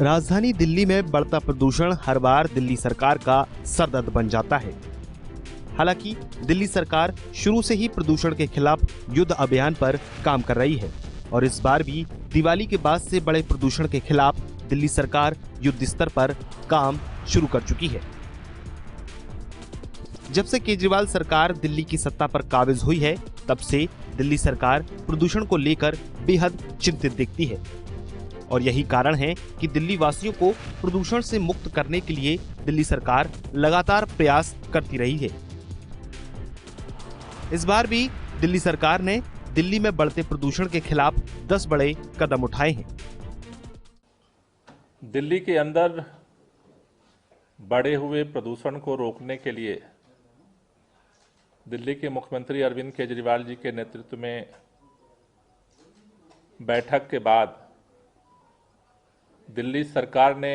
राजधानी दिल्ली में बढ़ता प्रदूषण हर बार दिल्ली सरकार का सरदर्द बन जाता है। हालांकि दिल्ली सरकार शुरू से ही प्रदूषण के खिलाफ युद्ध अभियान पर काम कर रही है और इस बार भी दिवाली के बाद से बड़े प्रदूषण के खिलाफ दिल्ली सरकार युद्ध स्तर पर काम शुरू कर चुकी है। जब से केजरीवाल सरकार दिल्ली की सत्ता पर काबिज हुई है, तब से दिल्ली सरकार प्रदूषण को लेकर बेहद चिंतित दिखती है और यही कारण है कि दिल्ली वासियों को प्रदूषण से मुक्त करने के लिए दिल्ली सरकार लगातार प्रयास करती रही है। इस बार भी दिल्ली सरकार ने दिल्ली में बढ़ते प्रदूषण के खिलाफ 10 बड़े कदम उठाए हैं। दिल्ली के अंदर बढ़े हुए प्रदूषण को रोकने के लिए दिल्ली के मुख्यमंत्री अरविंद केजरीवाल जी के नेतृत्व में बैठक के बाद दिल्ली सरकार ने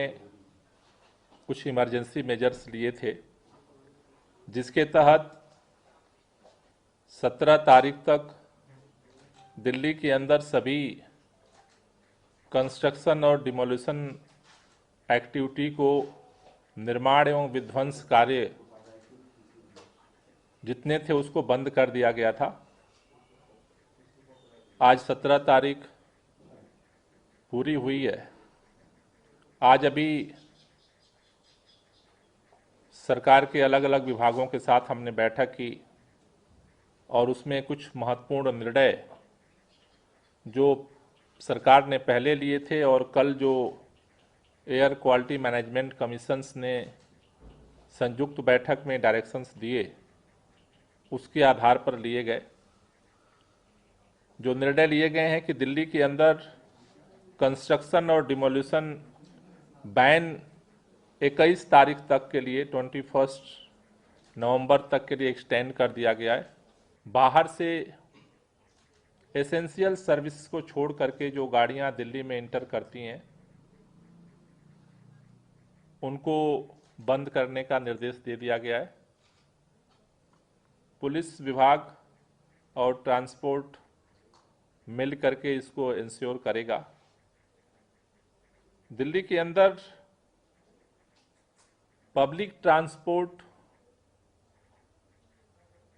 कुछ इमरजेंसी मेजर्स लिए थे, जिसके तहत 17 तारीख तक दिल्ली के अंदर सभी कंस्ट्रक्शन और डिमोलिशन एक्टिविटी को, निर्माण एवं विध्वंस कार्य जितने थे उसको बंद कर दिया गया था। आज 17 तारीख पूरी हुई है। आज अभी सरकार के अलग अलग विभागों के साथ हमने बैठक की और उसमें कुछ महत्वपूर्ण निर्णय जो सरकार ने पहले लिए थे और कल जो एयर क्वालिटी मैनेजमेंट कमीशंस ने संयुक्त बैठक में डायरेक्शंस दिए, उसके आधार पर लिए गए। जो निर्णय लिए गए हैं कि दिल्ली के अंदर कंस्ट्रक्शन और डिमोलिशन बैन 21 तारीख तक के लिए 21 नवंबर तक के लिए एक्सटेंड कर दिया गया है। बाहर से एसेंशियल सर्विस को छोड़ करके जो गाड़ियां दिल्ली में इंटर करती हैं, उनको बंद करने का निर्देश दे दिया गया है। पुलिस विभाग और ट्रांसपोर्ट मिल करके इसको इंश्योर करेगा। दिल्ली के अंदर पब्लिक ट्रांसपोर्ट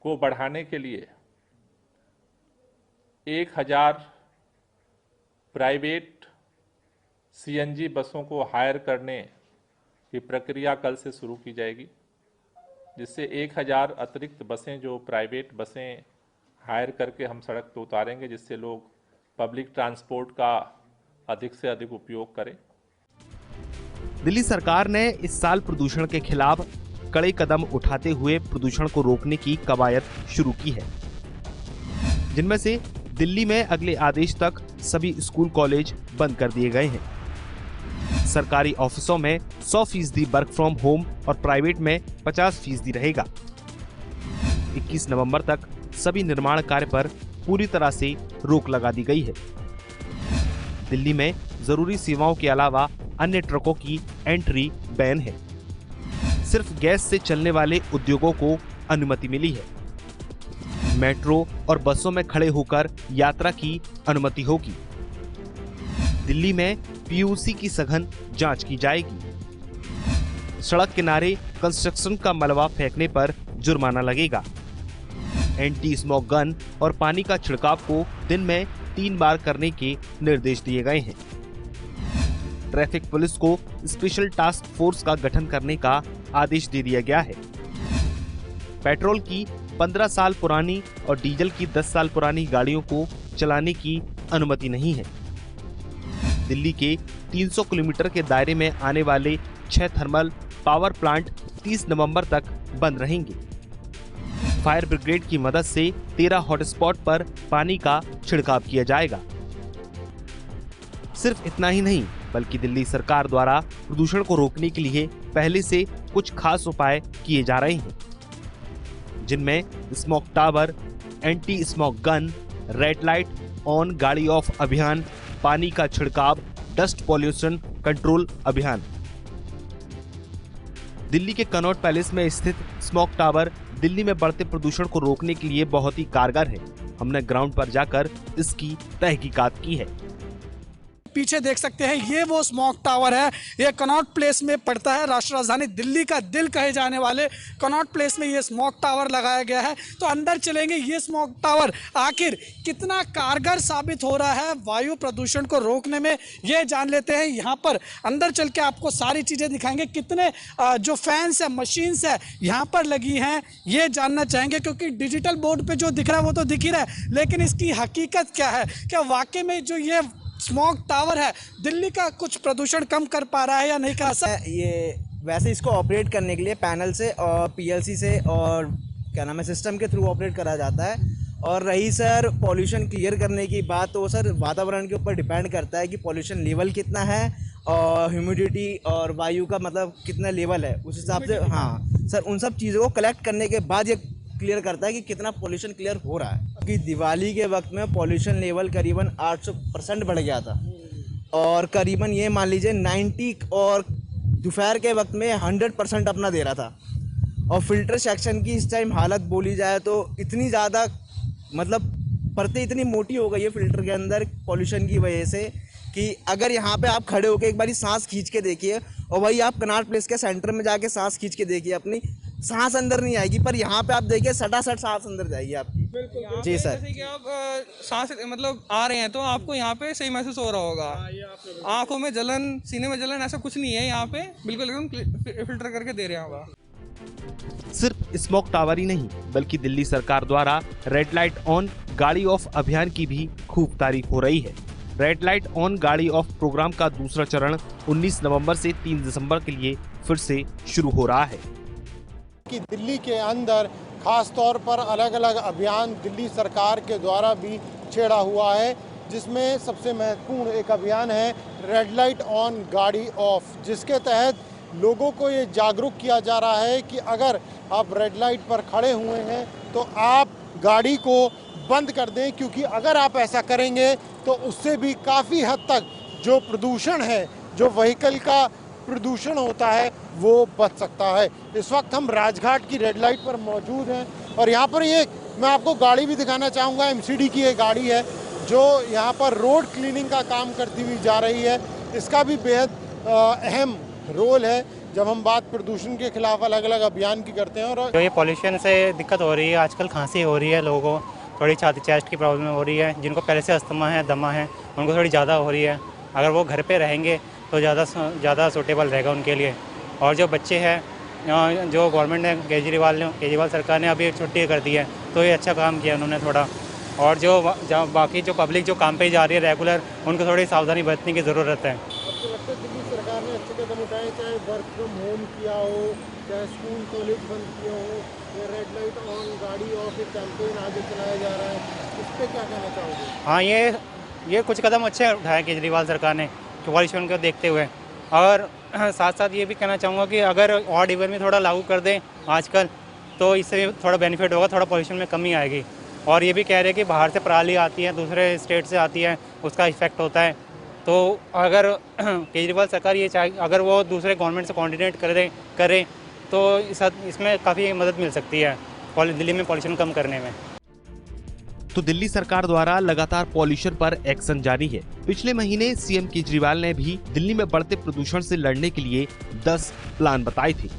को बढ़ाने के लिए 1000 प्राइवेट सीएनजी बसों को हायर करने की प्रक्रिया कल से शुरू की जाएगी, जिससे 1000 अतिरिक्त बसें जो प्राइवेट बसें हायर करके हम सड़क पर उतारेंगे, जिससे लोग पब्लिक ट्रांसपोर्ट का अधिक से अधिक उपयोग करें। दिल्ली सरकार ने इस साल प्रदूषण के खिलाफ कड़े कदम उठाते हुए प्रदूषण को रोकने की कवायद शुरू की है, जिनमें से दिल्ली में अगले आदेश तक सभी स्कूल कॉलेज बंद कर दिए गए हैं। सरकारी ऑफिसों में 100% वर्क फ्रॉम होम और प्राइवेट में 50% रहेगा। 21 नवंबर तक सभी निर्माण कार्य पर पूरी तरह से रोक लगा दी गई है। दिल्ली में जरूरी सेवाओं के अलावा अन्य ट्रकों की एंट्री बैन है। सिर्फ गैस से चलने वाले उद्योगों को अनुमति मिली है। मेट्रो और बसों में खड़े होकर यात्रा की अनुमति होगी। दिल्ली में पीयूसी की सघन जांच की जाएगी। सड़क किनारे कंस्ट्रक्शन का मलबा फेंकने पर जुर्माना लगेगा। एंटी स्मोक गन और पानी का छिड़काव को दिन में 3 बार करने के निर्देश दिए गए हैं। ट्रैफिक पुलिस को स्पेशल टास्क फोर्स का गठन करने का आदेश दे दिया गया है। पेट्रोल की 15 साल पुरानी और डीजल की 10 साल पुरानी गाड़ियों को चलाने की अनुमति नहीं है। दिल्ली के 300 किलोमीटर के दायरे में आने वाले 6 थर्मल पावर प्लांट 30 नवंबर तक बंद रहेंगे। फायर ब्रिगेड की मदद से 13 हॉटस्पॉट पर पानी का छिड़काव किया जाएगा। सिर्फ इतना ही नहीं, बल्कि दिल्ली सरकार द्वारा प्रदूषण को रोकने के लिए पहले से कुछ खास उपाय किए जा रहे हैं, जिनमें smoke tower, anti smoke gun, red light on गाड़ी ऑफ अभियान, पानी का छिड़काव, डस्ट पॉल्यूशन कंट्रोल अभियान। दिल्ली के कनॉट पैलेस में स्थित स्मोक टावर दिल्ली में बढ़ते प्रदूषण को रोकने के लिए बहुत ही कारगर है। हमने ग्राउंड पर जाकर इसकी तहकीकात की है। पीछे देख सकते हैं ये वो स्मॉग टावर है, ये कनॉट प्लेस में पड़ता है। राष्ट्रीय राजधानी दिल्ली का दिल कहे जाने वाले कनॉट प्लेस में ये स्मॉग टावर लगाया गया है। तो अंदर चलेंगे, ये स्मॉग टावर आखिर कितना कारगर साबित हो रहा है वायु प्रदूषण को रोकने में, ये जान लेते हैं। यहाँ पर अंदर चल के आपको सारी चीज़ें दिखाएंगे, कितने जो फैंस है, मशीन्स है यहाँ पर लगी हैं, ये जानना चाहेंगे। क्योंकि डिजिटल बोर्ड पे जो दिख रहा है वो तो दिख ही रहा है, लेकिन इसकी हकीकत क्या है, क्या वाकई में जो ये स्मॉग टावर है दिल्ली का कुछ प्रदूषण कम कर पा रहा है या नहीं कर सकता? ये वैसे इसको ऑपरेट करने के लिए पैनल से और पीएलसी से और क्या नाम है सिस्टम के थ्रू ऑपरेट करा जाता है। और रही सर पॉल्यूशन क्लियर करने की बात, तो सर वातावरण के ऊपर डिपेंड करता है कि पॉल्यूशन लेवल कितना है और ह्यूमिडिटी और वायु का मतलब कितना लेवल है, उस हिसाब से हाँ सर उन सब चीज़ों को कलेक्ट करने के बाद ये क्लियर करता है कि कितना पॉल्यूशन क्लियर हो रहा है। कि दिवाली के वक्त में पॉल्यूशन लेवल करीबन 800% बढ़ गया था और करीबन ये मान लीजिए 90 और दोपहर के वक्त में 100% अपना दे रहा था। और फिल्टर सेक्शन की इस टाइम हालत बोली जाए तो इतनी ज़्यादा मतलब परतें इतनी मोटी हो गई है फिल्टर के अंदर पॉल्यूशन की वजह से कि अगर यहाँ पे आप खड़े होकर एक बारी सांस खींच के देखिए और वही आप कनॉट प्लेस के सेंटर में जाके सांस खींच के देखिए, अपनी सांस अंदर नहीं आएगी, पर यहाँ पे आप देखिए सटासट सांस अंदर जाएगी आपकी। जी सर, जैसे कि आप सांस मतलब आ रहे हैं तो आपको यहाँ पे सही महसूस हो रहा होगा, आंखों में जलन, सीने में जलन, ऐसा कुछ नहीं है यहाँ पे, बिल्कुल एकदम फिल्टर करके दे रहे होगा। सिर्फ स्मॉग टावर ही नहीं बल्कि दिल्ली सरकार द्वारा रेड लाइट ऑन गाड़ी ऑफ अभियान की भी खूब तारीफ हो रही है। रेड लाइट ऑन गाड़ी ऑफ प्रोग्राम का दूसरा चरण 19 नवंबर से 3 दिसंबर के लिए फिर से शुरू हो रहा है। कि दिल्ली के अंदर खास तौर पर अलग अलग अभियान दिल्ली सरकार के द्वारा भी छेड़ा हुआ है, जिसमें सबसे महत्वपूर्ण एक अभियान है रेड लाइट ऑन गाड़ी ऑफ, जिसके तहत लोगों को ये जागरूक किया जा रहा है कि अगर आप रेड लाइट पर खड़े हुए हैं तो आप गाड़ी को बंद कर दें, क्योंकि अगर आप ऐसा करेंगे तो उससे भी काफ़ी हद तक जो प्रदूषण है, जो व्हीकल का प्रदूषण होता है, वो बच सकता है। इस वक्त हम राजघाट की रेड लाइट पर मौजूद हैं और यहाँ पर ये मैं आपको गाड़ी भी दिखाना चाहूँगा। एमसीडी की ये गाड़ी है जो यहाँ पर रोड क्लीनिंग का काम करती हुई जा रही है। इसका भी बेहद अहम रोल है जब हम बात प्रदूषण के खिलाफ अलग अलग अभियान की करते हैं। और जो ये पॉल्यूशन से दिक्कत हो रही है, आजकल खांसी हो रही है, लोगों को थोड़ी छाती चेस्ट की प्रॉब्लम हो रही है, जिनको पहले से अस्थमा है, दमा है, उनको थोड़ी ज़्यादा हो रही है। अगर वो घर पे रहेंगे तो ज़्यादा सूटेबल रहेगा उनके लिए। और जो बच्चे हैं, जो गवर्नमेंट ने केजरीवाल सरकार ने अभी छुट्टी कर दी है, तो ये अच्छा काम किया उन्होंने थोड़ा। और जो बाकी जो पब्लिक जो काम पे जा रही है रेगुलर, उनको थोड़ी सावधानी बरतने की ज़रूरत है। आपको लगता है दिल्ली सरकार ने अच्छे कदम उठाए, चाहे वर्क फ्रॉम होम किया हो, चाहे स्कूल कॉलेज बंद किया हो, या रेड लाइट ऑन गाड़ी ऑफ एक कैंपेन आगे चलाया जा रहा है, इस पर क्या कहना चाहोगे? हाँ, ये कुछ कदम अच्छे उठाए केजरीवाल सरकार ने पॉल्यूशन को देखते हुए। और साथ साथ ये भी कहना चाहूँगा कि अगर ऑड इवन में थोड़ा लागू कर दें आजकल, तो इससे थोड़ा बेनिफिट होगा, थोड़ा पॉल्यूशन में कमी आएगी। और ये भी कह रहे हैं कि बाहर से पराली आती है, दूसरे स्टेट से आती है, उसका इफेक्ट होता है। तो अगर केजरीवाल सरकार ये चाहे, अगर वो दूसरे गवर्नमेंट से कोऑर्डिनेट करें तो इसमें काफ़ी मदद मिल सकती है दिल्ली में पॉल्यूशन कम करने में। तो दिल्ली सरकार द्वारा लगातार पॉल्यूशन पर एक्शन जारी है। पिछले महीने सीएम केजरीवाल ने भी दिल्ली में बढ़ते प्रदूषण से लड़ने के लिए 10 प्लान बताए थे।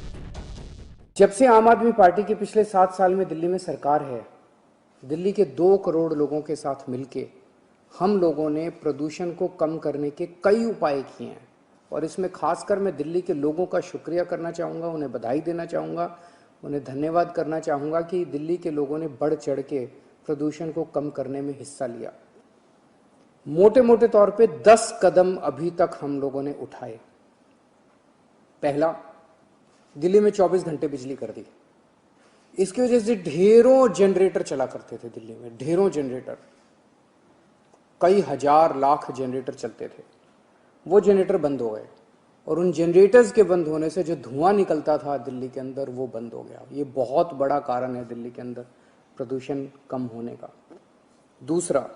जब से आम आदमी पार्टी की पिछले 7 साल में दिल्ली में सरकार है, दिल्ली के 2 करोड़ लोगों के साथ मिलके हम लोगों ने प्रदूषण को कम करने के कई उपाय किए हैं। और इसमें खासकर मैं दिल्ली के लोगों का शुक्रिया करना चाहूँगा, उन्हें बधाई देना चाहूँगा, उन्हें धन्यवाद करना चाहूँगा कि दिल्ली के लोगों ने बढ़ चढ़ के प्रदूषण को कम करने में हिस्सा लिया। मोटे मोटे तौर पे 10 कदम अभी तक हम लोगों ने उठाए। पहला, दिल्ली में 24 घंटे बिजली कर दी। इसकी वजह से ढेरों जनरेटर चला करते थे दिल्ली में, ढेरों जनरेटर, कई हजार लाख जनरेटर चलते थे, वो जनरेटर बंद हो गए। और उन जनरेटर्स के बंद होने से जो धुआं निकलता था दिल्ली के अंदर, वो बंद हो गया। ये बहुत बड़ा कारण है दिल्ली के अंदर प्रदूषण कम होने का। दूसरा,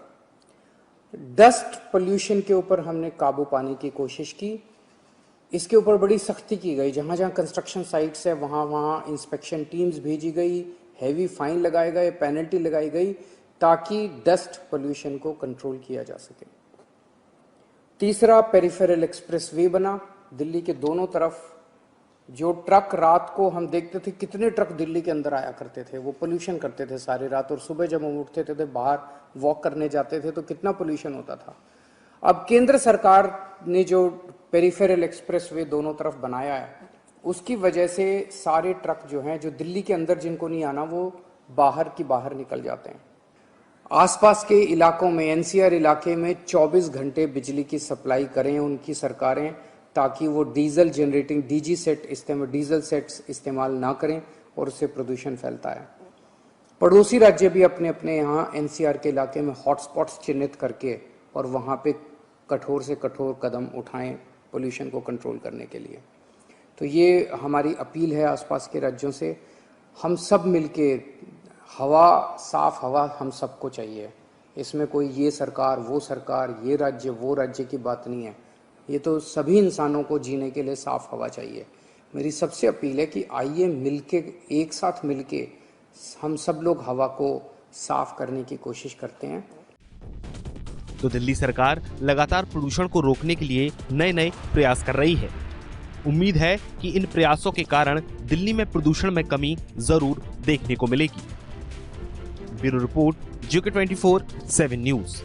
डस्ट पोल्यूशन के ऊपर हमने काबू पाने की कोशिश की। इसके ऊपर बड़ी सख्ती की गई। जहाँ जहाँ कंस्ट्रक्शन साइट्स है वहाँ इंस्पेक्शन टीम्स भेजी गई, हैवी फाइन लगाए गए, पेनल्टी लगाई गई, ताकि डस्ट पोल्यूशन को कंट्रोल किया जा सके। तीसरा, पेरिफेरल एक्सप्रेसवे बना। दिल्ली के दोनों तरफ जो ट्रक, रात को हम देखते थे कितने ट्रक दिल्ली के अंदर आया करते थे, वो पोल्यूशन करते थे सारी रात, और सुबह जब हम उठते थे तो बाहर वॉक करने जाते थे तो कितना पोल्यूशन होता था। अब केंद्र सरकार ने जो पेरिफेरल एक्सप्रेसवे दोनों तरफ बनाया है, उसकी वजह से सारे ट्रक जो हैं, जो दिल्ली के अंदर जिनको नहीं आना, वो बाहर निकल जाते हैं। आसपास के इलाकों में, एनसीआर इलाके में 24 घंटे बिजली की सप्लाई करें उनकी सरकारें, ताकि वो डीजल सेट्स इस्तेमाल ना करें और उससे प्रदूषण फैलता है। पड़ोसी राज्य भी अपने अपने यहाँ एनसीआर के इलाके में हॉटस्पॉट्स चिन्हित करके और वहाँ पे कठोर से कठोर कदम उठाएं पोल्यूशन को कंट्रोल करने के लिए। तो ये हमारी अपील है आसपास के राज्यों से। हम सब मिलके, साफ हवा हम सबको चाहिए। इसमें कोई ये सरकार, वो सरकार, ये राज्य, वो राज्य की बात नहीं है। ये तो सभी इंसानों को जीने के लिए साफ हवा चाहिए। मेरी सबसे अपील है कि आइए मिलके, एक साथ मिलके हम सब लोग हवा को साफ करने की कोशिश करते हैं। तो दिल्ली सरकार लगातार प्रदूषण को रोकने के लिए नए नए प्रयास कर रही है। उम्मीद है कि इन प्रयासों के कारण दिल्ली में प्रदूषण में कमी जरूर देखने को मिलेगी। Bureau report, GK24/7 news.